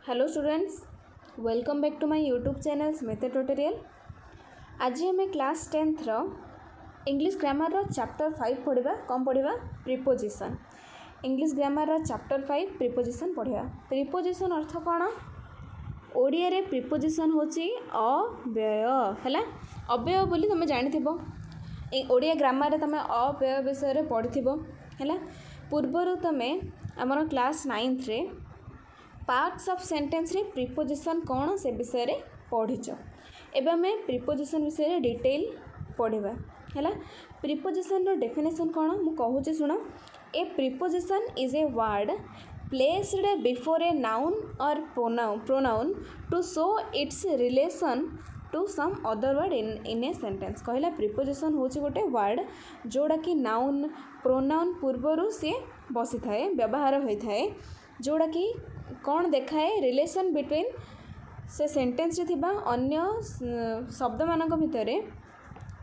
Hello students, welcome back to my YouTube channel method tutorial. आज आम class 10th English grammar chapter 5 पढ़ा। कौन पढ़ा? Preposition. English grammar chapter 5 preposition पढ़ा। Preposition अर्थ कौन? ओडिया रे प्रिपोजिशन होची अव्यय है। अव्यय बोली तुम जानिथिबो। ओडिया ग्रामर तुम अव्यय विषय पढ़ी है। पूर्वर तुम आमर क्लास 9th रे पार्ट्स ऑफ सेंटेंस रे प्रिपोजिशन कौन से विषय रे पढ़ीच। एवं आम प्रिपोजिशन विषय डिटेल पढ़ा है। प्रिपोजिशन रो डेफिनेशन कौन मु कहूँ शुण। A preposition is a word placed before a noun or pronoun to show its relation to some other word in a sentence. कहला प्रिपोजिशन हूँ गोटे वर्ड जोड़ा कि नाउन प्रोनाउन पूर्वर सी बसी थाए व्यवहार होता है, जोड़ा कि कौन देखाए रिलेशन बिटवीन से सेंटेंस रे थिबा अन्य शब्द मानक भितर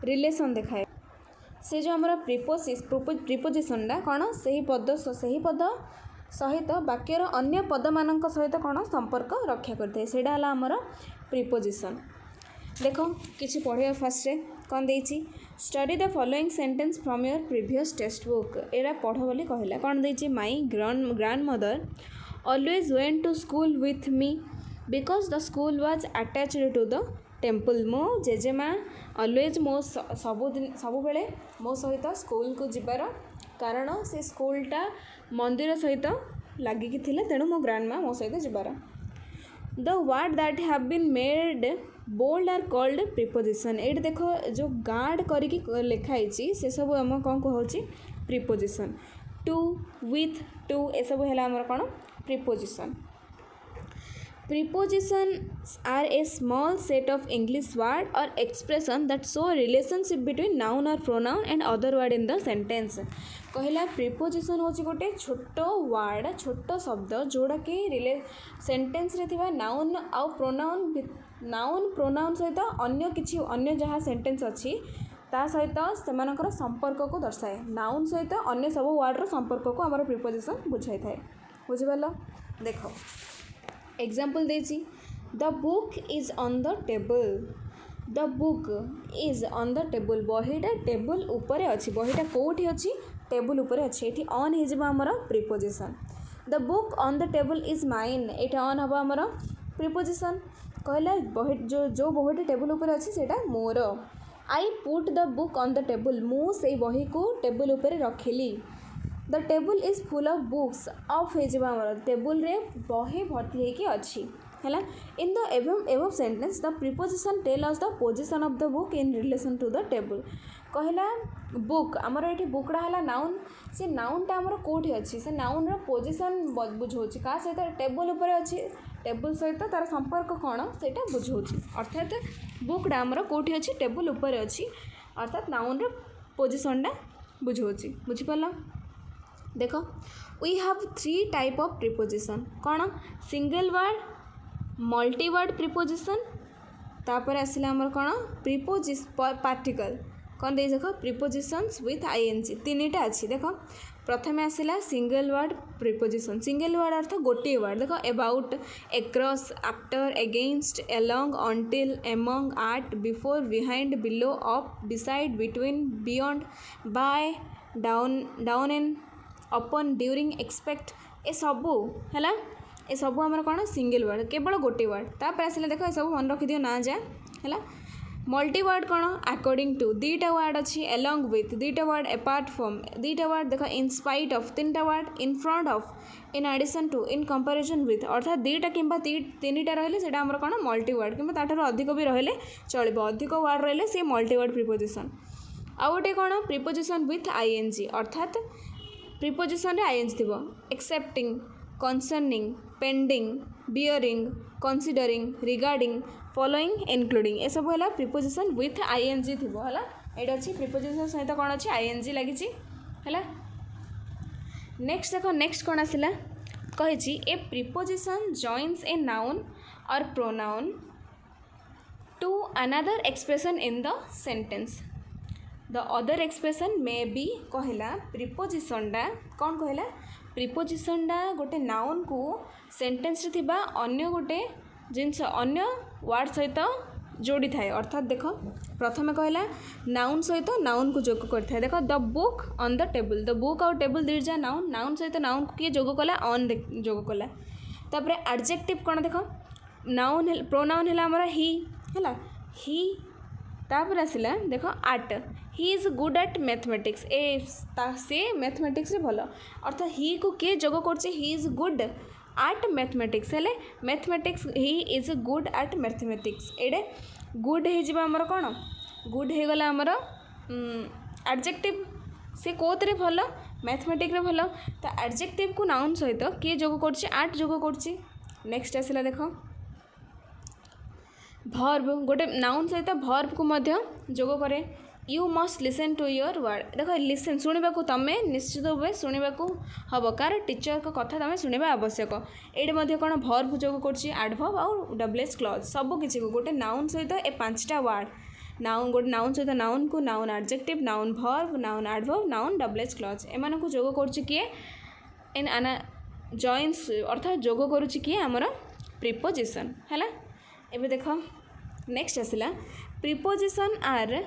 रिलेशन देखाए। से जो आमर प्रिपोजिशनटा कौन सही पद सहित वाक्यर अन्य पद मानक सहित कौन संपर्क रक्षा करते से आमर प्रिपोजिशन। देख किसी पढ़िया फास्ट कौन देती study the following sentence from your previous text book. Era पढ़ बोली कहला कौन देती my grand mother always went to school with me because the school was attached to the temple। मो जेजेमा always मो सबु बेले मो सहित स्कूल को जिबार कारण से स्कूलटा मंदिर सहित लगिकी थिला, तेणु मो ग्रैंडमा मो सहित जिबार। The word that have been made bold are called preposition. ये देख जो गार्ड करके लिखाई से सब आम कौन कहूँ प्रिपोजिशन। टू विथ टू ए सब है आमर कौन preposition. Prepositions are a small set of English word or expression that show relationship between noun or pronoun and other word in the sentence। कहला प्रिपोजिशन हूँ गोटे छोट वर्ड छोट शब्द जोड़ा कि सेंटेंस रे थिबा नाउन आउ प्रोनाउन सहित अन्य किछि अन्य जहाँ सेंटेंस अच्छी ता सहित सेमानकर संपर्क को दर्शाए। नाउन सहित अन्य सब वर्ड संपर्क को आमर प्रिपोजिशन बुझाई थाए। बुझिपाल? देख एग्जाम्पल देछि the book is on the table. The book is on the table. बहीटा टेबल उपरे अच्छी। बहीटा कौटी अच्छी? टेबल उपरे अच्छी। ये ऑन हो आमर preposition. The book on the table is mine. ये ऑन हम आमर प्रिपोजिशन। कहला बही जो बहीटा टेबल उपरे अच्छी सेटा मोर। I put the book on the table. मु से बही को टेबल उपरे रखिली। The table is full of books. ऑफ हो टेबल रे बही भर्ती होगी अच्छी है। In the above sentence the preposition tell us the position of the book in relation to the table. कहला बुक आमर ये बुकटा है नाउन। से नाउनटा आमर कौटी अच्छी से नाउन पोजिशन बुझाऊँ क्या सहित टेबल उपर अच्छी टेबल सहित तार संपर्क कौन से बुझाऊँ। अर्थात बुकटा आमर कौटी अच्छी टेबल उपर अच्छी अर्थात नाउन पोजिशनटा बुझाऊँ। बुझिपाल? देख we have 3 type of preposition. कौन? Single word multi word preposition तापर आसला आमर कौन पार्टिकल कौन दे देख प्रिपोजिशंस विथ आईएनजी तीनटा अच्छी। देख प्रथम आसला single word preposition. Single word अर्थ गोटे वर्ड। देख about across after against along until among at before behind below up beside between beyond by down and upon during expect ए सबू है। ए सबू आमर कौन सिंगल वर्ड केवल गोटे वर्ड। तापर आसला देख ये सब मन रखिदियो ना जा है। मल्टी वर्ड कौन? अकॉर्डिंग टू दीटा वर्ड अच्छी। एलॉन्ग विथ दीटा वर्ड। अपार्ट फ्रॉम दीटा वर्ड। देख इन स्पाइट ऑफ तीनटा word. In front of in addition to in comparison with अर्थात दीटा कि तीनटा रहिले सेटा आमर कौन मल्टी वर्ड कि ताठार अधिक भी रहिले चलिबो। अधिक वर्ड रहिले से मल्टी वर्ड प्रिपोजिशन। आउ गोटे कौन प्रिपोजिशन विथ आईएनजी अर्थात प्रिपोजिशन रे आईएनजी थिबो। Excepting concerning pending bearing considering regarding following including ए सब है प्रिपोजिशन विथ आईएनजी थिबो है। ये अच्छी प्रिपोजिशन सहित कौन अच्छी आईएनजी लगी है। नेक्स्ट देख नेक्स्ट कौन आसला कही a preposition joins a noun or pronoun to another expression in the sentence. The other expression may be कहला प्रिपोजिशनटा कौन कहला प्रिपोजिशनटा गोटे नाउन को सेंटेंस रे थिबा अन्य गोटे जिनस अन्य वर्ड सहित जोड़ी थाए। अर्थात देख प्रथम कहला नाउन सहित नाउन को जोग करता देख the book on the table. The book आउ टेबल दीजा नाउन, नाउन सहित नाउन को किए जोग कला ऑन जोग कला। तापर एडजेक्टिव कौन देख नाउन प्रोनाउन है आमर ही है ही। तापर आसला देख at he is good at mathematics ए से मैथमेटिक्स रे भल अर्थात ही को किए जोग करछे he is good at mathematics हेले mathematics he is good at mathematics एडे गुड हो आमर कौन गुड हो गला आमर एडजेक्टिव से कोतरे भल मैथमेटिक्स रे भल तो एडजेक्टिव को नाउन सहित किए जोग करछे एट जोग करछे। नेक्स्ट आसला देख भर्ब गोटे नाउन सहित भर्ब को मध्य जोग करे। You must listen to your word देख लिसन शुणा को तुम्हें निश्चित भाव शुणा हम कार टीचर का कथा तुम्हें शुणा आवश्यक। ये कौन भर्ब जोग करडभर्ब आउ डबल्यूएच क्लज सबकि को गोटे नाउन सहित ए 5टा वार्ड नाउन गोटे नाउन सहित नाउन को noun adjective noun verb noun adverb noun WH clause एम को जोग कर इन आना जॉइंस अर्थात जोग करुच्ची किए आमर प्रिपोजिशन है। एबे देख नेक्स्ट आसला preposition are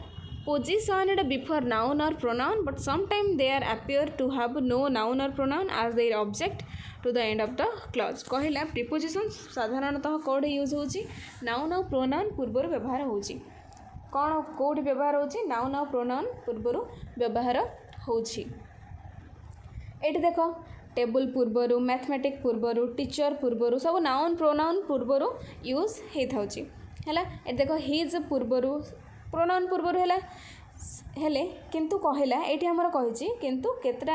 positioned before noun or pronoun but sometimes they are appear to have no noun or pronoun as their object to the end of the clause। कहला प्रिपोजिशन साधारणतः कौन यूज होची noun or pronoun पूर्वर व्यवहार होची कौन कौटी व्यवहार होची noun or pronoun पूर्वर व्यवहार होची। एटी देख टेबल पूर्वर मैथमेटिक पूर्वर टीचर पूर्वर सब नाउन प्रोनाउन पूर्वर यूज होता है। देख हिज पूर्वर प्रोनाउन पूर्वर हेले किंतु कहला ये आमर कही किंतु केतरा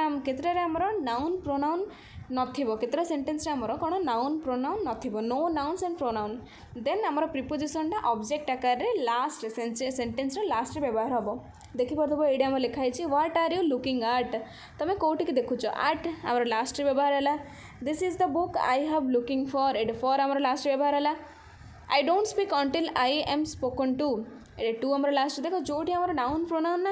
आमर नाउन प्रोनाउन नथिबो केतरा सेंटेंस आमर कौन नाउन प्रोनाउन नथिबो no nouns and pronoun then आमर प्रिपोजिशनटा ऑब्जेक्ट आकार रे लास्ट सेंटेंस रे लास्ट व्यवहार हम देखिपो ये आम लिखाई what are you looking at तुम कौटिक देखुच एट आमर लास्ट व्यवहार है। This is the book I have looking for at for आमर लास्ट व्यवहार है। I don't speak until I am spoken to ये टू आमर लास्ट देख जो आमर नाउन प्रोनाउन ना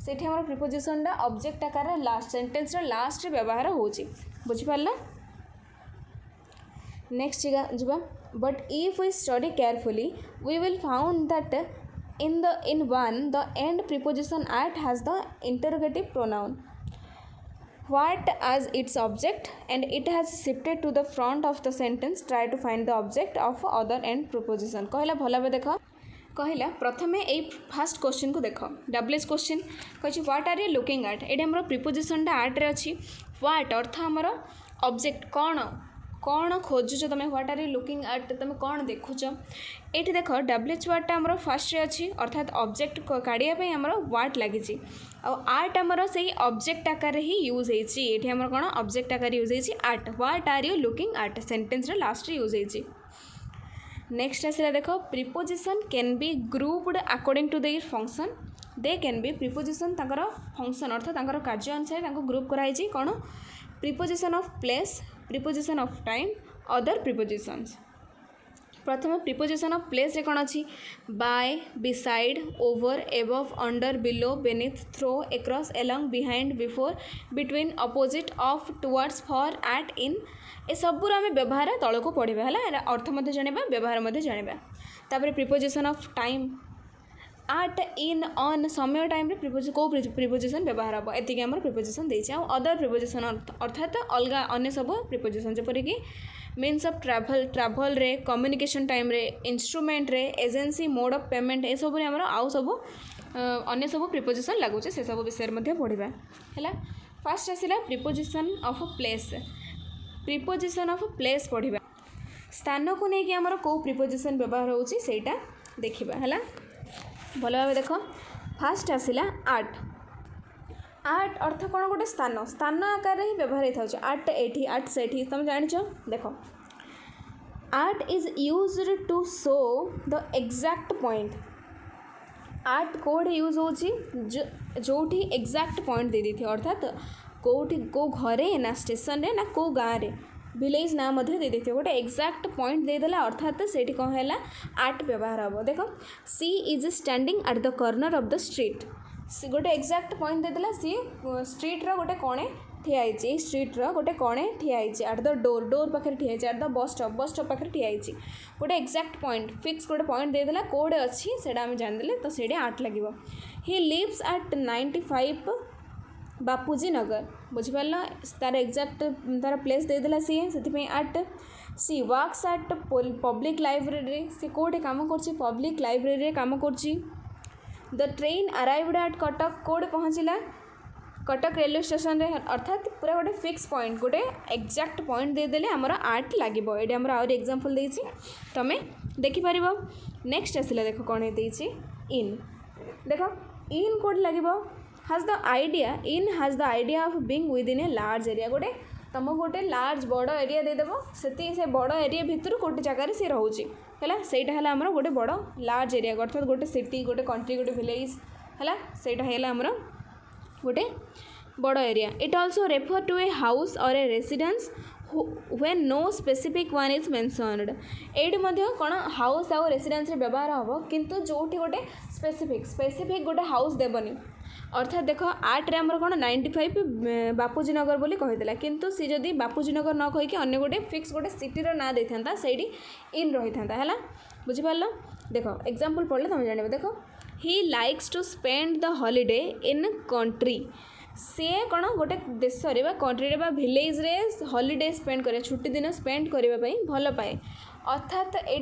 से आमर प्रिपोजिशनटा ऑब्जेक्ट आकार लास्ट सेंटेंस लास्ट व्यवहार होची बुझिपार। नेक्स्ट जा but if we study carefully we will found that in one the end preposition at has the interrogative pronoun what as its object and it has shifted to the front of the sentence। try to find the object of other end preposition। कहला भला बे देख कहला प्रथमे ए fast question को देख WH question कही what are you looking at ये आमर प्रिपोजिशनटा आट रे अच्छी व्हाट अर्थ आमर ऑब्जेक्ट कौन कौन खोजुच तुम what are you looking at तुम कौन देखुच ये देख डबल्यूएच वार्डटा आमर फास्ट रे अच्छी अर्थात ऑब्जेक्ट काढ़ापी आमर वाट लगी आर्ट आमर से ऑब्जेक्ट आकार ही यूज होती आमर कौन ऑब्जेक्ट आकार यूज होती at what are you looking at sentence रे लास्ट रे यूज होती। नेक्स्ट आसला देख preposition can be grouped according to their function they can be preposition तांकर फंक्शन अर्थात कार्य अनुसार ग्रुप कराई कौन preposition of place preposition of time other prepositions. प्रथम प्रिपोजिशन ऑफ प्लेस रे कौन अच्छी by beside over above under below beneath through across along behind before between opposite of towards for eight इन ए सबूर आम व्यवहार तल को पढ़ा है अर्थ जाना व्यवहार जाना। तापर preposition of time at in on समय टाइम रे कौ प्रिपोजिशन व्यवहार हम एति आम प्रिपोजिशन देछि। अदर प्रिपोजिशन अर्थात अलग अन्य सब प्रिपोजिशन जपरिक मीन्स ऑफ ट्रैवल रे कम्युनिकेशन टाइम रे इंस्ट्रूमेंट रे एजेंसी मोड ऑफ पेमेंट ए सब आमर आउ सब अन्य सब प्रिपोजिशन लगुचे से सब विषय में पढ़ा है। फास्ट आसला preposition of place preposition of place पढ़ा स्थान को लेकिन आमर कौ प्रिपोजिशन व्यवहार होची सेटा देखिबा है भल भाव देख फास्ट आसला आर्ट आर्ट अर्थ कौन गोटे स्थान स्थान आकार ही व्यवहार होता है आर्ट एठी आर्ट सेठी तुम जान देख at is used to show the exact point at कोड यूज होची जो एग्जैक्ट पॉइंट दे दी थी अर्थात कौटी कौ घरे ना स्टेशन रे ना कौ गाँव रे विलेज ना दे देते गोटे एक्जाक्ट पॉइंट देदेला अर्थात से कौन है आर्ट व्यवहार हम देख she is standing at the corner of the street गोटे एक्जाक्ट पॉइंट देदेला सी स्ट्रीट रो गोटे कोणे ठियाई स्ट्रीट्र गोटे कणे ठियाई एट द डोर पाखे ठियाई एट द बस स्टॉप पाखे ठियाई गोटे एक्जाक्ट पॉइंट फिक्स गोटे पॉइंट देदेला कौड़े अच्छी से जानीदे तो से आर्ट लगे। ही लिव्स एट 95 बापूजी नगर बुझिपार तार एक्जाक्ट तार प्लेस देदेला सी से आर्ट। She works at public library सी कौटे काम कर पब्लिक लाइब्रेरी काम कर। The train arrived at Cuttack कौटे पहुँचला कटक रेलवे स्टेशन रे अर्थात पूरा गोटे फिक्स पॉइंट गोटे एक्जाक्ट पॉइंट देदेले आमर आर्ट लगे। ये आमर आउरी एग्जांपल देछि तमें देखिपर। नेक्स्ट आसला देख कौन है इन देख इन कौटे लगे हाज द आइडिया इन हाज the idea of being with in a large area गोटे तुम गोटे लार्ज बड़ एरिया देदेव से बड़ एरिया भितर गोटे जगार सी रोचे है सहीटा है आमर गोटे बड़ लार्ज एरिया अर्थात गोटे सिटी गोटे कंट्री गोटे विलेज है सहीटा है आमर गोटे बड़ area. It also refer to a house or a residence when no specific one is mentioned एटी कौन हाउस आउ रेसिडेंस व्यवहार हम किंतु जोटी गोटे स्पेसिफिक गोटे हाउस देवनी अर्थात देख आर्ट रे आमर कौन 95 बापूजी नगर बोली कहीदेला किंतु सी जदि बापूजी नगर न कहीकि अन्य गोटे फिक्स गोटे सिटीर ना दे था से इन रही था है बुझिपार। देख एग्जांपल पढ़ले तुम जान देख he likes to spend the holiday in country सी कौन गोटे देश कंट्री विलेज रे हॉलिडे स्पेंड करे छुट्टी दिन स्पेंड करने भल पाए अर्थात ये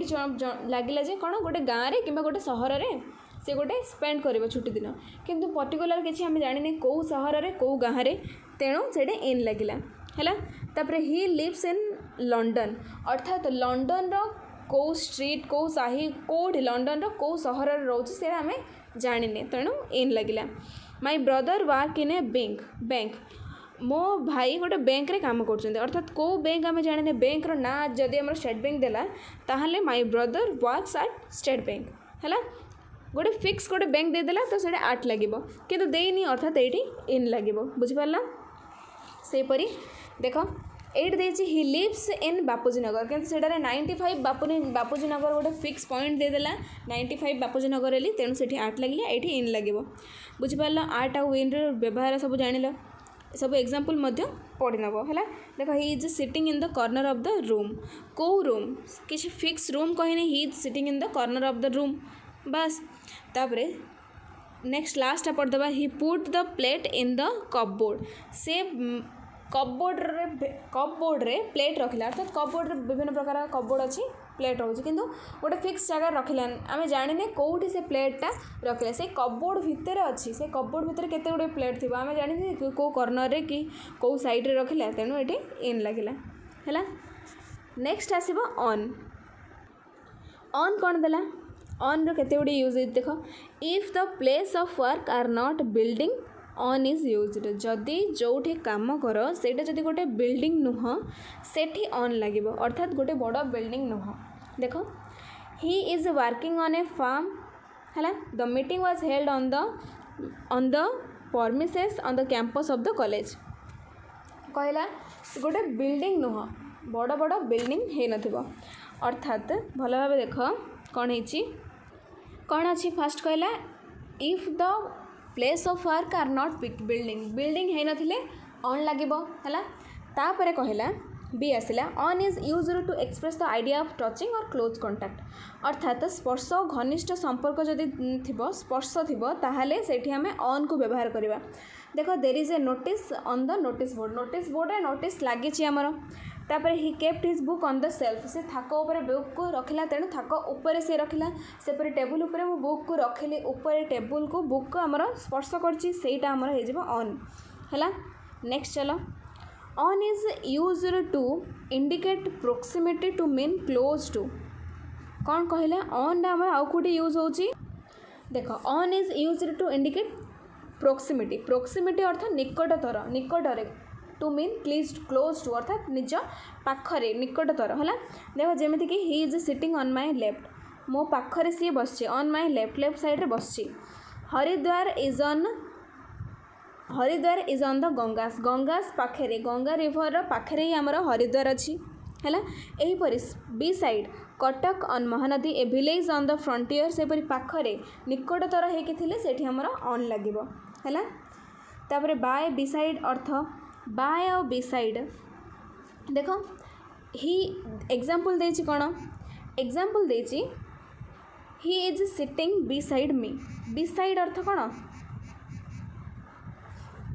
लगे कौन गोटे गाँव में कि गोटे सहर में से गोटे स्पेंड कर छुट्टी दिन किंतु पर्टिकुलर किसी आम जानी कौ सहर में कौ गाँव में तेणु से इन लगिला है। ही लिव्स इन लंडन अर्थात लंडन रो कौ स्ट्रीट कौ साही कौटी लंडन रो कौ सहर रोचे से आम जाने तेणु इन लगिला। My brother work in a bank मो भाई गोटे बैंक रे काम कर अर्थात कौ बैंक आम जाने बैंक रो ना जदि आम स्टेट बैंक देला ताहले my brother works at state bank है गोटे फिक्स गोटे बैंक देदेला तो से आर्ट लगे किंतु देनी अर्थात ये इन लगे बुझिपार। सेपरी देख एट देछि ही लिव्स इन बापूजी नगर किंतु सेटारे 95 बापूजी नगर गोटे फिक्स पॉइंट देदेला 95 बापूजी नगर रेली तेणु से आर्ट लगे ये इन लगे बुझिपार। आर्ट आउ इन व्यवहार सब जानिल सब एग्जांपल पढ़ी नब है देख he is sitting in the corner of the room कौ रूम किसी फिक्स रूम कहनी he is sitting in the corner of the room बस। तापरे नेक्स्ट लास्ट पढ़दे he put the plate in the cupboard से कपबोर्ड रे plate रखिला अर्थात कपबोर्ड विभिन्न प्रकार कपबोर्ड अच्छी प्लेट रोचे किंतु गोटे फिक्स जगह रखिला आम जाने कौटी से प्लेटा रखिला से कपबोर्ड भितर अच्छी से कपबोर्ड भितर केते गुडे प्लेट थी आम जानी कौ कर्नर रे कि कौ साइड रे रखिला तेणु ये इन लगिला है। नेक्स्ट आसीबो ऑन कौन देला ऑन रो केते गुडे यूज देख if the place of work are not building on is used जदि जोठी काम कर सेटा जदि गोटे बिल्डिंग नुह सेठी ऑन लगे अर्थात गोटे बड़ बिल्डिंग नुह देख he is working on a farm है the meeting was held on the premises on the campus of the college कहला गोटे बिल्डिंग नुह बड़ बड़ बिल्डिंग है नथिबो अर्थात भल भाव देख कौन अच्छी फास्ट कहला if the place of work are not building है नथिले ऑन लगे है तापर कहला बी आसला on is use to express the idea of touching or close contact अर्थात स्पर्श घनिष्ठ संपर्क जदि थिबो स्पर्श थिबो ताहाले सेठी हमें ऑन को व्यवहार करबा। देखो there is a notice on the notice board रे नोटिस लागी आमर तापर he kept his book on the shelf से थाक उपर बुक को रखिला तेणु थाक उपर से रखिला सेपरी टेबुल उपर मु बुक को रखिली उपर टेबुल को बुक को आमर स्पर्श करछि सेटा आमर हे जिवो ऑन हैला। नेक्स्ट चलो on is used to indicate proximity to mean close to कौन कहला ऑन आमर आउ कोटी यूज होछि देख on is used to indicate proximity अर्थात निकटरे टू मीन क्लोज टू अर्थात निज पाखरे निकटतर है देख जमीती कि he is sitting on my left मो पाखरे सी बस ऑन माय लेफ्ट साइड रे बस Haridwar is on the Ganges पाखरे गंगा रिवर पाखरे ही आमर हरिद्वार अच्छी है यहीपरी beside Cuttack on Mahanadi a village on the frontier सेपरी पाखरे निकटतर होती से आमर ऑन लगे है तापर बाय बी साइड अर्थ बाय और बिसाइड देख ही एग्जाम्पल देछि कौन एग्जाम्पल देछि he is sitting beside me beside अर्थ कौन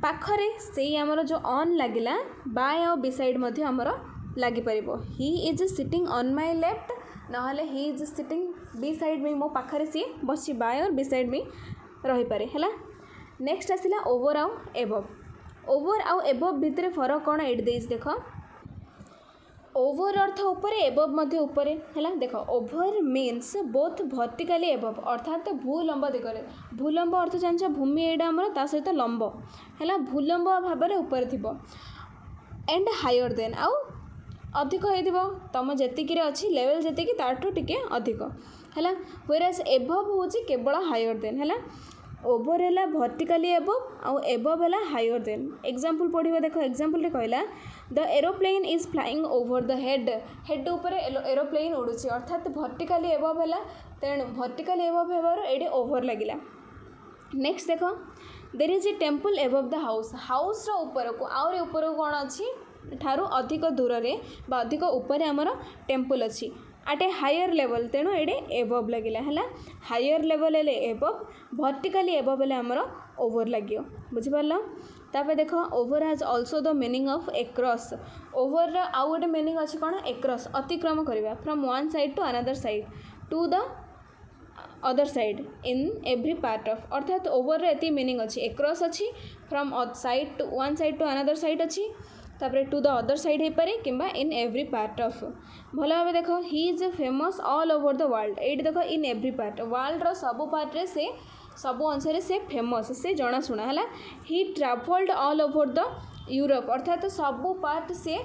पाखरे से आमर जो ऑन लगिला बाय और बिसाइड मध्य आमर लगी परिबो he is sitting on my left नहले he is sitting beside me मो पाखरे सी बसी बाय और बिसाइड मी रही पारे हैला। नेक्स्ट आसिला ओवर आउ एबव ओवर आउ एबव भितर फरक कौन एट देइस देख ओवर अर्थ ऊपर एबव मध्य ऊपर है देख over means both vertically above अर्थात भूलंब दिगरे भूलंब अर्थ जान भूमि एटा आमर ता सहित लंब है भूलंब भाव में ऊपर थी एंड हायर देन आउ अधिक हो तुम जी अच्छी लेवल जी ताठू टिके अधिक है व्हेयरएज एबव हूँ केवल हायर देन है ओवर है वर्टिकली एबव आउ एबव है हायर देन एग्जांपल पढ़िबा देख एग्जांपल रे कहला the aeroplane is flying over the head head ऊपर एरोप्लेन उड़ुची अर्थात वर्टिकली एबव है तेणु वर्टिकली एबव हेबार एडी ओवर लगिला। नेक्स्ट देख there is a temple above the house house रो ऊपर को आउरे ऊपर को कौन अच्छी ठारू अधिक दूर रे बा अधिक ऊपर आमर टेम्पल अच्छी आट ए हायर लेवल तेणु एडे एबव लगिला है हायर लेवल हेले एबव वर्टिकली एबव हेले आमर ओवर लगियो बुझिपारल। तापर देख over has also the meaning of across over आउ गोटे मीनिंग अच्छी कौन एक्रॉस अतिक्रम करवा from one side to another side to the other side in every part of अर्थात ओवर एति मीनिंग अच्छी एक्रॉस अच्छी from side to one side to another side अच्छी तापर टू द अदर साइड हो पारे किंबा इन एव्री पार्ट ऑफ भल भाव देख he is famous all over the world ये देख इन एव्री पार्ट वर्ल्ड रो सबु पार्ट रे से सबु अंश से फेमस से जनाशुना है he travelled all over the Europe अर्थात सबु पार्ट से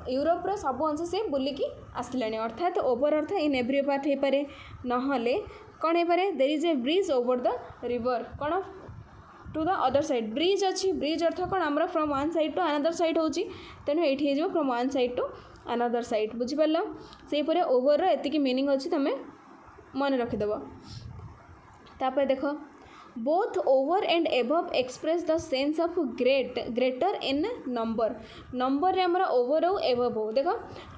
यूरोप रो सबु अंश से बुलिकी आसला अर्थात ओवर अर्थ इन एव्री पार्ट हो पारे नहले कौन हो पारे there is a bridge over the river कौन to the other side bridge अच्छी ब्रिज अर्थ कौन आमर from one side to another side होची तेणु ये हो from one side to another side बुझिपार से ओवर एतिकी मीनिंग अच्छी तुम मन रखिदेव। तापर देख both over and above express the sense of greater in number number रे आमर ओवर हो एबव हो देख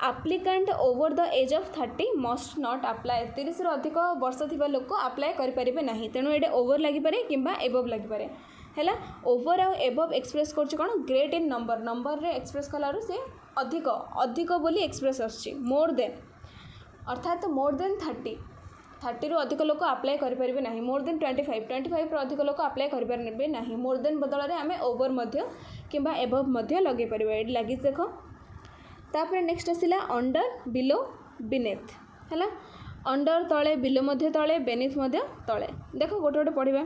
applicant over the age of 30 must not apply 30 रु अधिक वर्ष थिबा लोक अप्लाई करें ना तेणु ये ओवर लगिपारे किंबा एबव लगिपारे है ओवर आउ एबव एक्सप्रेस कर कौन ग्रेट इन नंबर नंबर रे एक्सप्रेस कलारू से अधिक अधिक बोली एक्सप्रेस आसुची मोर देन अर्थात मोर देन 30 रु अधिक लोक अप्लाई करें ना मोर देन 25 रु अधिक लोक अप्लाई करें ना मोर देन बदल में आम ओवर किंबा एबव लगे पार ये लगी देख। तापर नेक्स्ट आसला अंडर बिलो बिनेथ है अंडर तले बिलो तले बेनिथ तले देख गोटे गोटे पढ़ा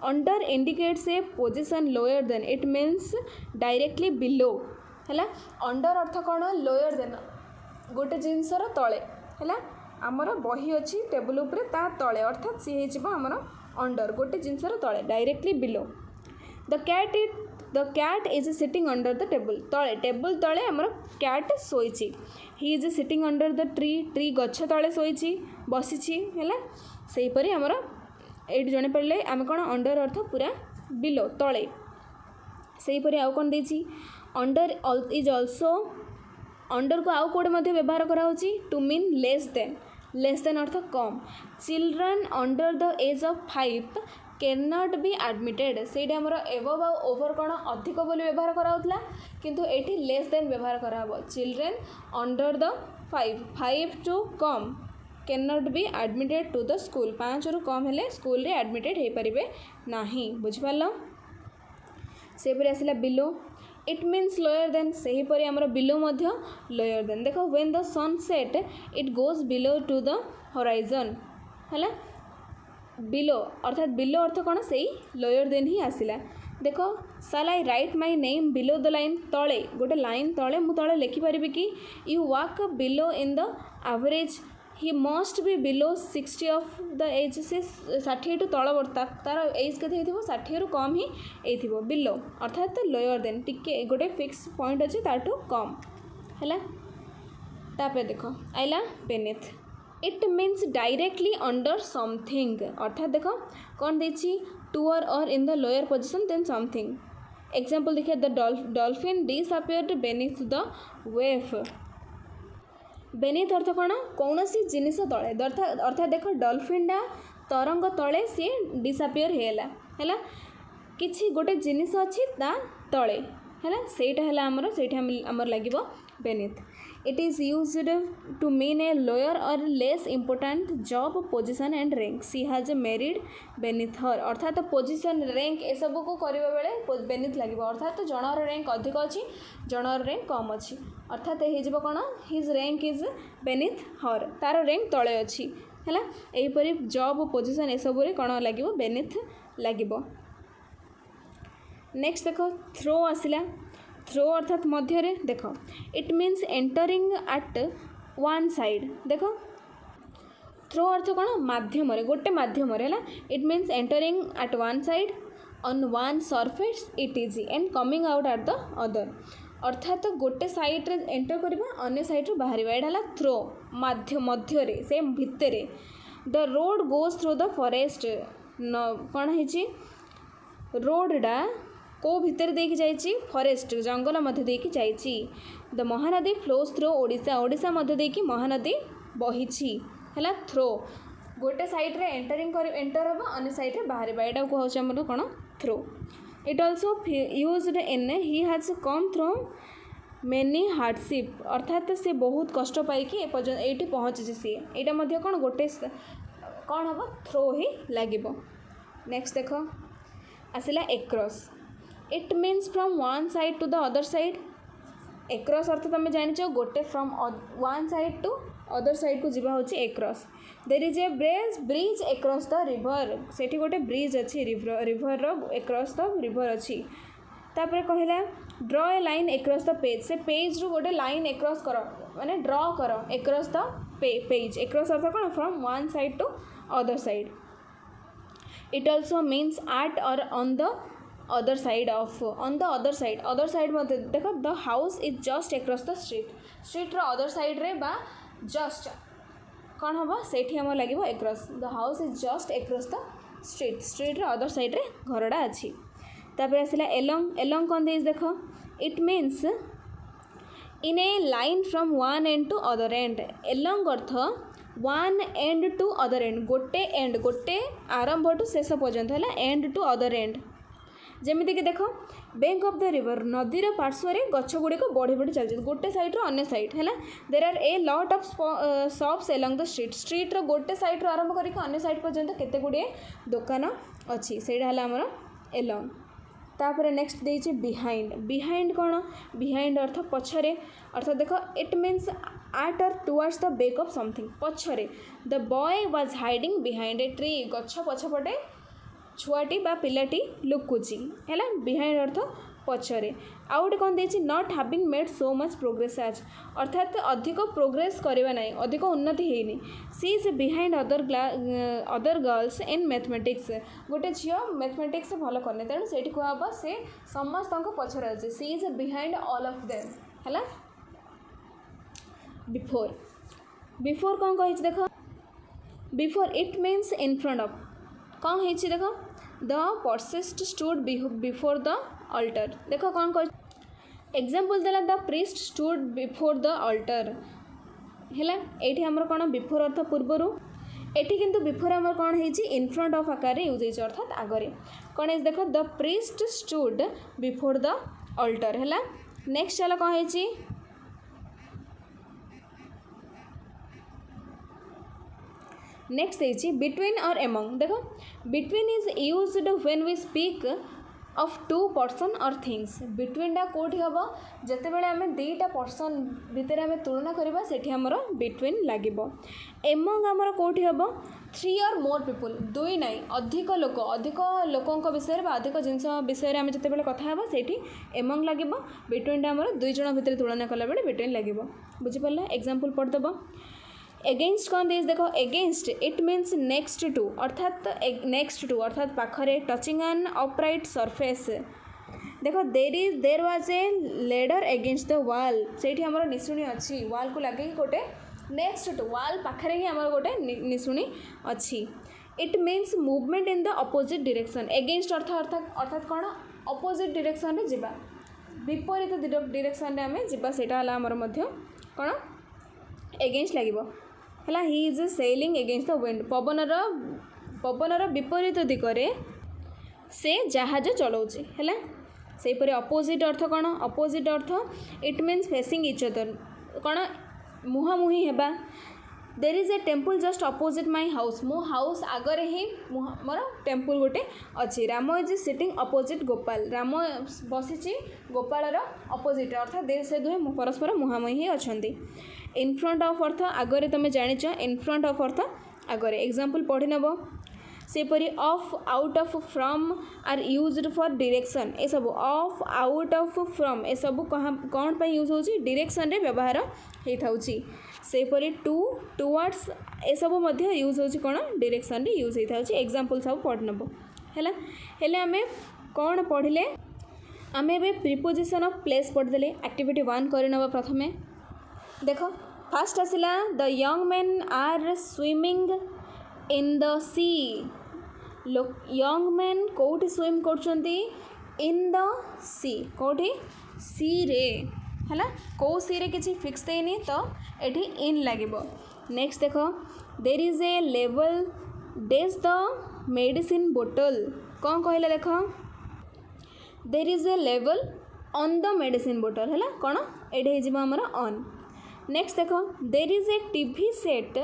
under indicates a position lower than it means directly below है अंडर अर्थ कौन लोअर देन गोटे जिनसर तले है आमर बही अच्छी टेबुल उपरे ता तले अर्थात सी हो आमर अंडर गोटे जिनसर तले directly below the cat is sitting under the table तले आमर कैट शोची he is sitting under the tree गछ तले शोची बसी है सेहीपरि आमर ये जन पड़े आम कौन अंडर अर्थ पूरा बिलो तले सेहीपरि आउ कौन देछि अंडर इज ऑल्सो अंडर को आउ कोड मध्य व्यवहार कराउछि टू मीन लेस देन अर्थ कम children under the age of 5 can not be admitted से आमर एबव आ ओवर कौन अधिक बोली व्यवहार कराउतला किंतु एठी लेस देन व्यवहार कराबो children under the 5 to come can not be admitted to the school 5 रु कम हेले स्कूल रे एडमिटेड हो पारे नाही बुझिपारल। से परे आसिला below it means lower than से ही परे आमर बिलो मध्य लोअर देन देख when the sun set it goes below to the horizon है बिलो अर्थात बिलो अर्थ कौन से लोअर देन ही आसिला देख साल I write my name below the line तले गोटे लाइन तले मु तले लिखिपारि कि you walk below in the average he must be below 60 of the age से 60 टू तल तार एज के 60 रु कम ही हो बिलो अर्थात लोअर देन टिके गोटे फिक्स पॉइंट अच्छे ताठू कम है। तापर देख आइला beneath it means directly under something अर्थात देख कौन देछि टूअर or in the lower position than something example देखिए the dolphin disappeared beneath the wave. Beneath अर्थ कौन कौन जिनिस तले अर्थात देख डॉल्फिनटा तरंग तले सी डिसअपियर है किसी गोटे जिनिस अच्छी ता तले है सेटा है आमर लगे beneath. It is used to mean a lower or less important job position and rank she has married beneath her अर्थात पोजिशन रैंक ए सब को करबा बेले बेनिथ लगे अर्थात जनर रैंक अधिक अच्छी जनर रैंक कम अच्छी अर्थात हो कौन हिज रैंक इज बेनिथ हर तार रैंक तले अच्छी है यहीपरि जॉब पोजिशन ए सब कौन लगे बेनिथ लगे। नेक्स्ट देख थ्रो आसला थ्रो अर्थात मध्य देख it means entering at one side देख थ्रो अर्थ कौन मध्यम गोटे मध्यम है it means entering at one side on one surface it is and coming out at the other अर्थात गोटे साइड रे एंटर करवा अन्य साइड रे बाहर यहाँ थ्रो मध्य से भितर the road goes through the forest कौन है रोडटा को भितर देकी जाइए फॉरेस्ट जंगल मध्य देकी जाइए the Mahanadi flows through Odisha Odisha मध्य देकी महानदी बही है थ्रो गोटे साइड रे एंटरिंग कर एंटर हम अन्य साइड रे बाहर यहाँ कहूँ कौन through. It also used in he has come through many hardship अर्थात से बहुत कष्ट पाइकी ये पहुँची सी यहाँ कौन गोटे कौन हम थ्रो ही लगे। नेक्स्ट देख आसला across it means from one side to the other side across अर्थ तुम जान गोटे from one side to other side को जीवा होची across there is a bridge across the river सेठी गोटे ब्रिज अच्छी रिवर रो एक्रॉस द रिवर अच्छी तापर कहला draw a line across the page से पेज रू गोटे लाइन एक्रॉस कर माने ड्रॉ कर एक्रॉस द पेज एक्रॉस अर्थ कौन from one side to other side. It also means at or on the other side of on the other side मत देख the house is just across the street रो other side रे बा just कौन हम से लगे across the house is just across the street रो अदर साइड रे घरटा अच्छी। तापर आसला एलोंग कौन देज देख it means in a line from one end to other and along अर्थ one end to other end गोटे आरंभ टू शेष पर्यंत है एंड टू अदर एंड जमीक देख बैंक ऑफ द रिवर नदीर पार्श्व गछ गुड़िक बढ़ी बढ़ी चलती गोटे साइड रो अन्य साइड है there are a lot of shops along the street रो गोटे साइड रो आरंभ करके अन्य साइड पर्यंत केते गुड़े दुकान अच्छी से आमर एलॉन्ग। तापर नेक्स्ट देइछि बिहाइंड कौन बिहाइंड अर्थ पछरे अर्थात देख it means at or towards the back of something पछरे the boy was hiding behind a tree गछ पछपटे छुआटी बा पिलाटी लुकुची है बिहाइंड अर्थ पछरे आउ गोटे कौन देछि not having made so much progress आज अर्थात अधिक प्रोग्रेस करवा ना अधिक उन्नति होनी she is behind other girls in mathematics गोटे झील मैथमेटिक्स भल करने तेणु से कहब से समस्त पछरे अच्छे she is behind all of them है। बिफोर कौन कही देख before it means in front of कौन है देख the priest stood before the altar देख कौन कह एग्जाम्पल देला the priest stood before the altar है ये आमर कौन बिफोर अर्थ पूर्वर एटी किंतु बिफोर आमर कौन है इन फ्रंट ऑफ आकार यूज होती अर्थात आगे कौन है देख the priest stood before the altar है। नेक्स्ट चलो कौन है नेक्स्ट है बिटवीन और एमंग देख between is used when we speak of two person or things between कौटी हम जिते बड़े आम दुईटा पर्सन भितर आम तुलना करवा से आमर बिटवीन लगे एमंग आमर कौटी हम थ्री और मोर पीपुल दुई नाई अधिक लोकों विषय अधिक जिनस विषय आम जिते बड़े कथा हाँ से एमंग लगे बिटवीन आमर दुई जन भितर तुलना कला बेले बिटवीन लगे बुझीपारा एग्जाम्पल पढ़देव एगेन्स्ट कौन देश देख against it means next to अर्थात पाखरे टचिंग एन अपराइट सरफेस देख there was a ladder against the wall से आमर निशुणी अच्छी वाल को लगे गोटे नेक्स्ट टू वाल पाखरे ही आमर गोटे निशुणी अच्छी। It means movement in the opposite direction against अर्थात कौन अपोजिट डायरेक्शन रे जिबा विपरीत डायरेक्शन रे आमे जिबा सेटा हला हमर मध्य कोन एगेंस्ट लागिबो हला he is sailing against the wind पवनर विपरीत दिगरे से जहाज चलाउछि हला से परे अपोजिट अर्थ कोन अपोजिट अर्थ it means facing each other कोन मुहामुही हेबा there is a temple just opposite my house मो हाउस आगरे ही मोर टेम्पल गोटे अछि Ram is sitting opposite Gopal Ram बसिछि गोपालर अपोजिट अर्थात से दुहे परस्पर मुहामुही अछंती इन फ्रंट ऑफ अर्थ आगरे तुम जानिछ इन फ्रंट ऑफ अर्थ आगरे एग्जांपल पढ़ी नब सेपरी of out of from are used for direction ए सब ऑफ आउट ऑफ फ्रॉम ए सब कौन पे यूज होची डायरेक्शन रे व्यवहार हे थाउची सेपरी टू टुवर्ड्स ए सब मध्ये यूज होची कोन डायरेक्शन रे यूज हे थाउची एग्जांपल सब पढ़ नबो हैला हेले हमें कौन पढ़िले आमे बे प्रीपोजिशन ऑफ प्लेस पढ़ देले एक्टिविटी 1 करि नबो प्रथमे देखो फर्स्ट आसिला the young men are swimming in the sea young men कोठी स्विम करछंती इन द सी कोठी सी रे हला को सी रे किछि फिक्स देनी तो एठी इन लागिबो नेक्स्ट देखो देयर इज ए लेवल डेज द मेडिसिन बोतल कोन कहले देखो देयर इज ए लेवल ऑन द मेडिसिन बोतल हला कोन एठी हे जिबो हमर ऑन नेक्स्ट देखो there is a TV set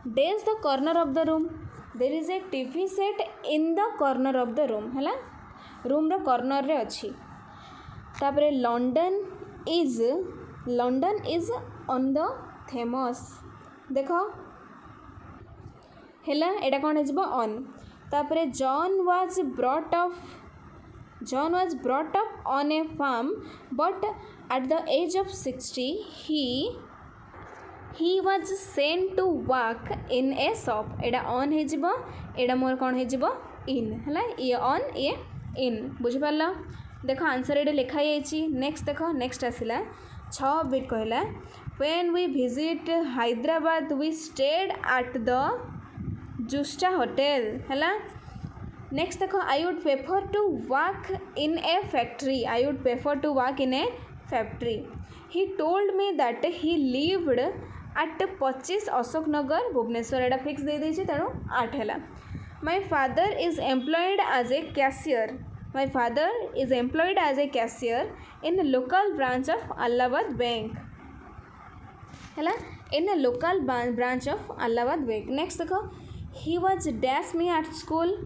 dash the corner of the room there is a TV set in the corner of the room हला रूम रो कॉर्नर रे अछि तापरे लंडन इज ऑन द थेमस देखो हला एटा कोन हेजबो ऑन तापरे John was brought up on a farm but at the age of 60 he was sent to work in a shop एडा ऑन हे जिवो एडा मोर कोन हे जिवो इन हला ये ऑन ये इन बुझि पाला देखो आंसर एडे लिखा जायछि नेक्स्ट देखो नेक्स्ट आसिला 6 बिट कहला when we visit Hyderabad we stayed at the Justa hotel हला नेक्स्ट देखो I would prefer to work in a factory I would prefer to work in a factory he told me that he lived at 25 Ashok Nagar Bhubaneswar एटा fix दे देछि तेणु 8 हैला my father is employed as a cashier in local branch of Allahabad bank हैला in local branch of Allahabad bank next देखो he was dash me at school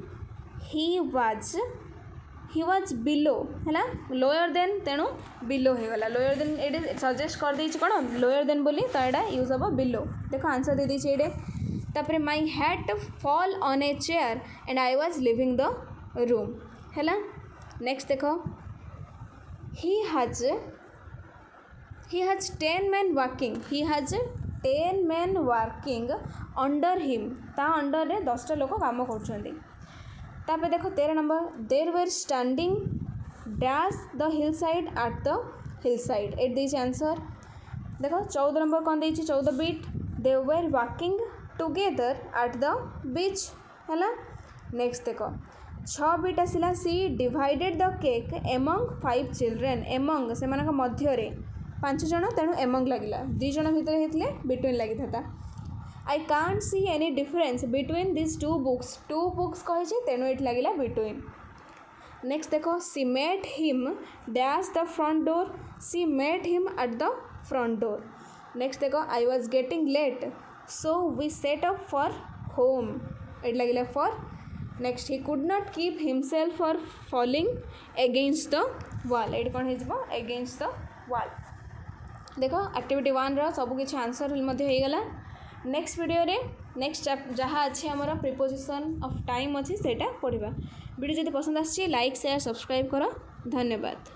he was below हैला lower than तेणु below हो गला लोअर देन एडे सजेस्ट कर देछि कोन lower than बोली तो एडा यूज हबो बिलो देखो आंसर दे देछि एडे तापरे my hat fall on a chair and I was living the room हैला नेक्स्ट देखो he has 10 men working under him ता अंडर रे 10 लोक काम करछन्ती तापे देखो 13 number there were standing dash the hill side at the hill side at this answer देखो 14 नंबर कौन देछि 14 बीट they were walking together at the beach हैला नेक्स्ट देखो 6 beat आसिला she divided the cake among 5 children among से मानक मध्य रे 5 जण तेणु एमंग लागिला 2 जण भितर हेतले बिटवीन लागि थाता I can't see any difference between these two books कहे छे तेणु एट लागिला between नेक्स्ट देखो she met him dash the front door she met him at the front door next देखो I was getting late so we set up for home at लागिला for next he could not keep himself for falling against the wall एट कोन हेजबो against the wall देखो activity 1 रा सब किछ answer मध्ये हे गला नेक्स्ट वीडियो रे नेक्स्ट जहाँ अच्छे आमर प्रिपोजिशन ऑफ टाइम अच्छी सेटा पढ़ा वीडियो जब पसंद आसी लाइक शेयर सब्सक्राइब करो धन्यवाद।